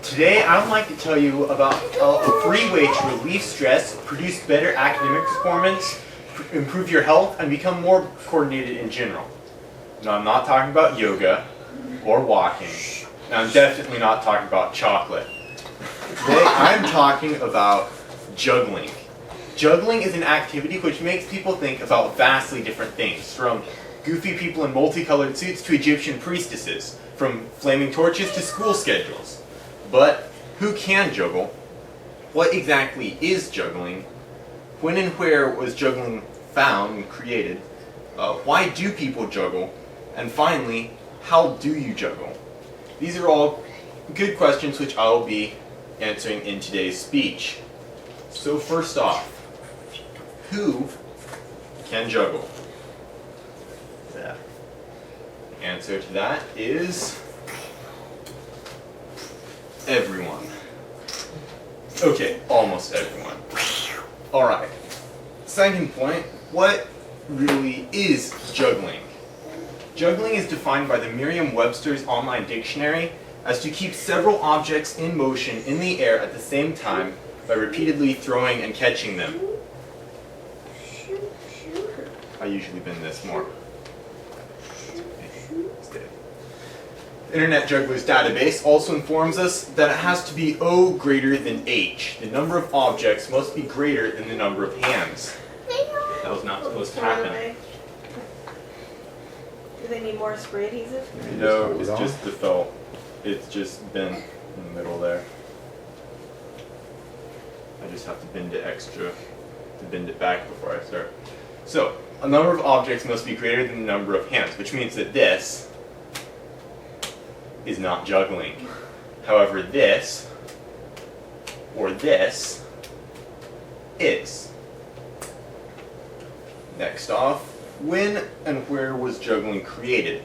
Today I would like to tell you about a free way to relieve stress, produce better academic performance, improve your health, and become more coordinated in general. Now I'm not talking about yoga or walking. Now I'm definitely not talking about chocolate. Today I'm talking about juggling. Juggling is an activity which makes people think about vastly different things, from goofy people in multicolored suits to Egyptian priestesses, from flaming torches to school schedules. But who can juggle? What exactly is juggling? When and where was juggling found and created? Why do people juggle? And finally, how do you juggle? These are all good questions which I will be answering in today's speech. So first off, who can juggle? The answer to that is everyone. Okay, almost everyone. Alright, second point, what really is juggling? Juggling is defined by the Merriam-Webster's online dictionary as to keep several objects in motion in the air at the same time by repeatedly throwing and catching them. I usually bend this more. The Internet Jugglers database also informs us that it has to be O greater than H. The number of objects must be greater than the number of hands. That was not supposed to happen. Do they need more spray adhesive? No, it's just the felt. It's just bent in the middle there. I just have to bend it extra to bend it back before I start. So, a number of objects must be greater than the number of hands, which means that this is not juggling. However, this or this is. Next off, when and where was juggling created?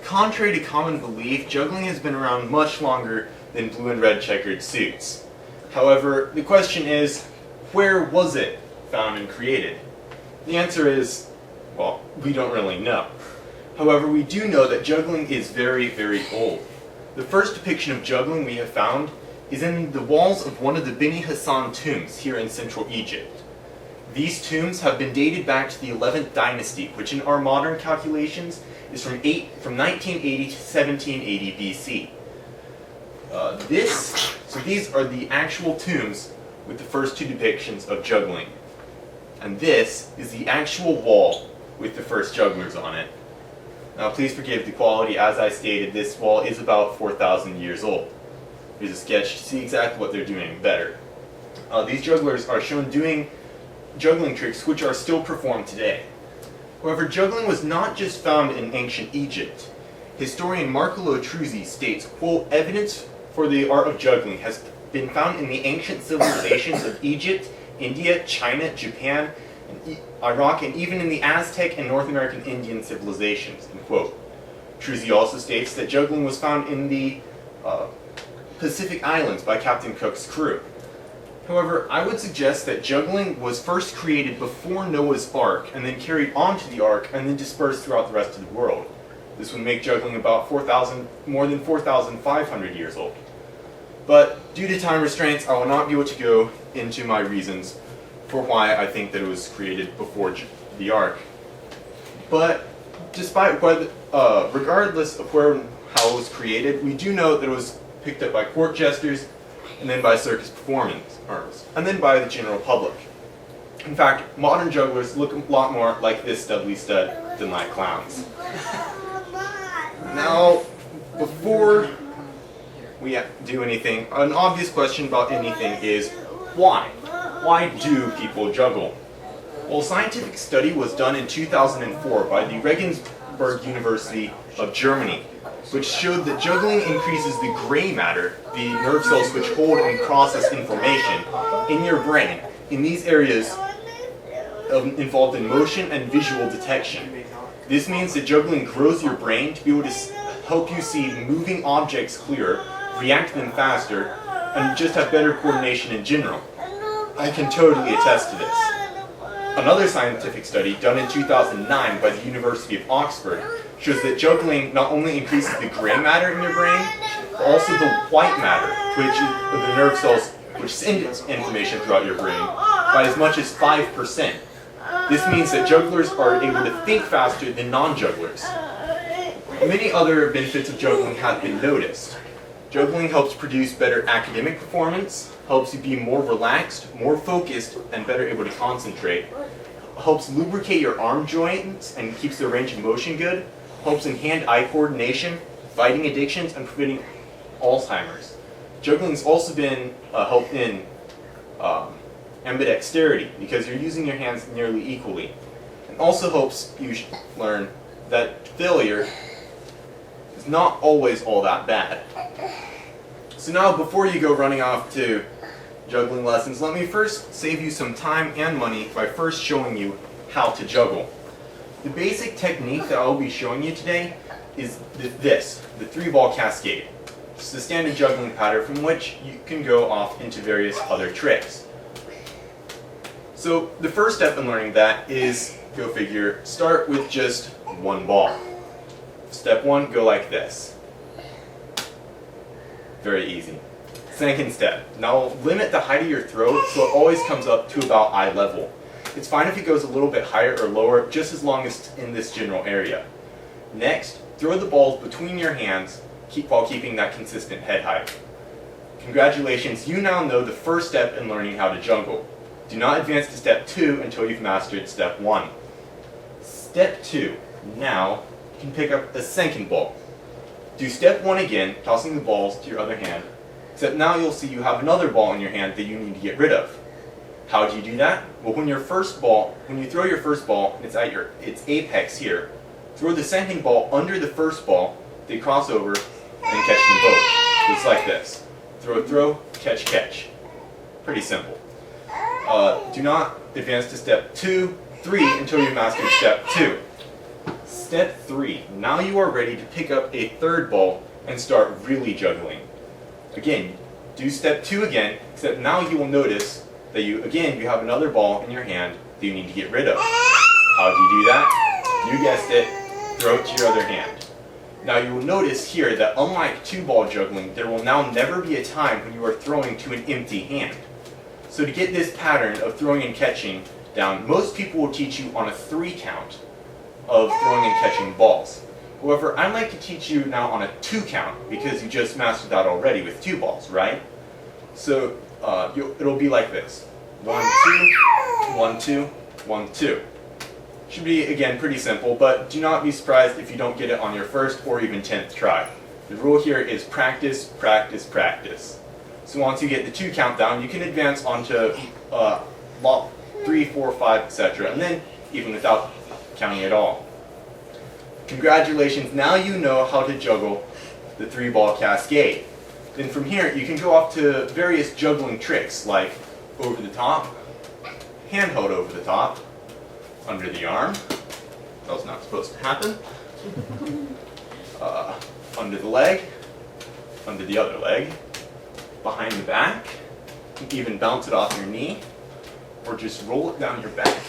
Contrary to common belief, juggling has been around much longer than blue and red checkered suits. However, the question is, where was it found and created? The answer is, well, we don't really know. However, we do know that juggling is very, very old. The first depiction of juggling we have found is in the walls of one of the Beni Hassan tombs here in central Egypt. These tombs have been dated back to the 11th dynasty, which in our modern calculations is from 1980 to 1780 BC. So these are the actual tombs with the first two depictions of juggling. And this is the actual wall with the first jugglers on it. Now please forgive the quality. As I stated, this wall is about 4,000 years old. Here's a sketch to see exactly what they're doing better. These jugglers are shown doing juggling tricks which are still performed today. However, juggling was not just found in ancient Egypt. Historian Marco Truzzi states, quote, evidence for the art of juggling has been found in the ancient civilizations of Egypt, India, China, Japan, and Iraq, and even in the Aztec and North American Indian civilizations, end quote. Truzzi also states that juggling was found in the Pacific Islands by Captain Cook's crew. However, I would suggest that juggling was first created before Noah's Ark, and then carried onto the Ark, and then dispersed throughout the rest of the world. This would make juggling about more than 4,500 years old. But due to time restraints, I will not be able to go into my reasons for why I think that it was created before the Ark. But regardless of how it was created, we do know that it was picked up by court jesters, and then by circus performance artists, and then by the general public. In fact, modern jugglers look a lot more like this Studley stud than like clowns. Now, before we do anything, an obvious question about anything is, why? Why do people juggle? Well, a scientific study was done in 2004 by the Regensburg University of Germany, which showed that juggling increases the gray matter, the nerve cells which hold and process information, in your brain, in these areas involved in motion and visual detection. This means that juggling grows your brain to be able to help you see moving objects clearer, react to them faster, and just have better coordination in general. I can totally attest to this. Another scientific study done in 2009 by the University of Oxford shows that juggling not only increases the gray matter in your brain, but also the white matter, which is the nerve cells which send information throughout your brain, by as much as 5%. This means that jugglers are able to think faster than non-jugglers. Many other benefits of juggling have been noticed. Juggling helps produce better academic performance, helps you be more relaxed, more focused, and better able to concentrate. Helps lubricate your arm joints and keeps the range of motion good. Helps in hand-eye coordination, fighting addictions, and preventing Alzheimer's. Juggling's also been helped in ambidexterity because you're using your hands nearly equally. It also helps you learn that failure is not always all that bad. So now, before you go running off to juggling lessons, let me first save you some time and money by first showing you how to juggle. The basic technique that I'll be showing you today is the 3-ball cascade. It's the standard juggling pattern from which you can go off into various other tricks. So the first step in learning that is, go figure, start with just one ball. Step 1, go like this. Very easy. Second step, now limit the height of your throw so it always comes up to about eye level. It's fine if it goes a little bit higher or lower, just as long as it's in this general area. Next, throw the balls between your hands while keeping that consistent head height. Congratulations, you now know the first step in learning how to juggle. Do not advance to step 2 until you've mastered step 1. Step 2, now you can pick up a second ball. Do step 1 again, tossing the balls to your other hand, except now you'll see you have another ball in your hand that you need to get rid of. How do you do that? Well, when you throw your first ball and it's at its apex here, throw the second ball under the first ball, they cross over, and catch them both. Just like this. Throw, throw, catch, catch. Pretty simple. Do not advance to step 2, 3 until you've mastered step 2. Step 3. Now you are ready to pick up a third ball and start really juggling. Again, do step 2 again, except now you will notice that you have another ball in your hand that you need to get rid of. How do you do that? You guessed it, throw it to your other hand. Now you will notice here that unlike 2-ball juggling, there will now never be a time when you are throwing to an empty hand. So to get this pattern of throwing and catching down, most people will teach you on a 3 count of throwing and catching balls. However, I'd like to teach you now on a 2 count because you just mastered that already with 2 balls, right? So it'll be like this. 1, 2, 1, 2, 1, 2. Should be, again, pretty simple, but do not be surprised if you don't get it on your first or even 10th try. The rule here is practice, practice, practice. So once you get the 2 count down, you can advance onto 3, 4, 5, etc. And then even without counting at all. Congratulations, now you know how to juggle the 3-ball cascade. Then from here, you can go off to various juggling tricks like over the top, hand held over the top, under the arm, that was not supposed to happen, under the leg, under the other leg, behind the back, you can even bounce it off your knee, or just roll it down your back.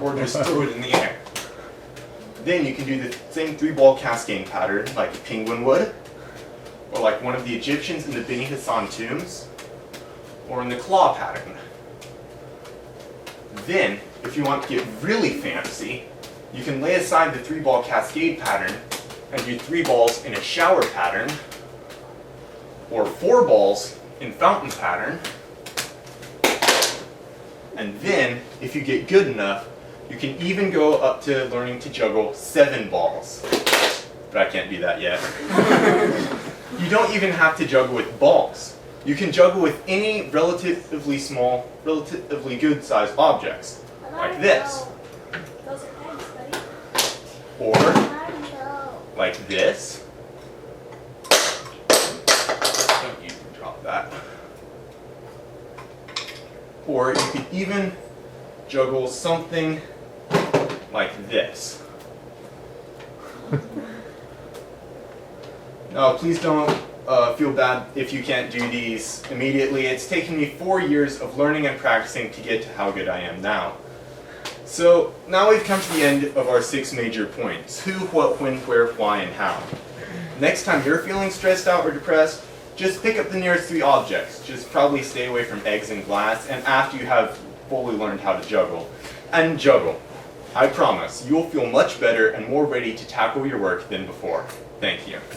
Or just throw it in the air. Then you can do the same 3-ball cascade pattern like a penguin would, or like one of the Egyptians in the Beni Hassan tombs, or in the claw pattern. Then, if you want to get really fancy, you can lay aside the 3-ball cascade pattern and do 3 balls in a shower pattern, or 4 balls in fountain pattern. And then, if you get good enough, you can even go up to learning to juggle 7 balls. But I can't do that yet. You don't even have to juggle with balls. You can juggle with any relatively small, relatively good-sized objects, like this. Those are eggs, buddy. Or like this. Don't you drop that. Or you could even juggle something like this. Now, please don't feel bad if you can't do these immediately. It's taken me 4 years of learning and practicing to get to how good I am now. So now we've come to the end of our 6 major points: who, what, when, where, why, and how. Next time you're feeling stressed out or depressed, just pick up the nearest 3 objects. Just probably stay away from eggs and glass, and after you have fully learned how to juggle. And juggle. I promise, you'll feel much better and more ready to tackle your work than before. Thank you.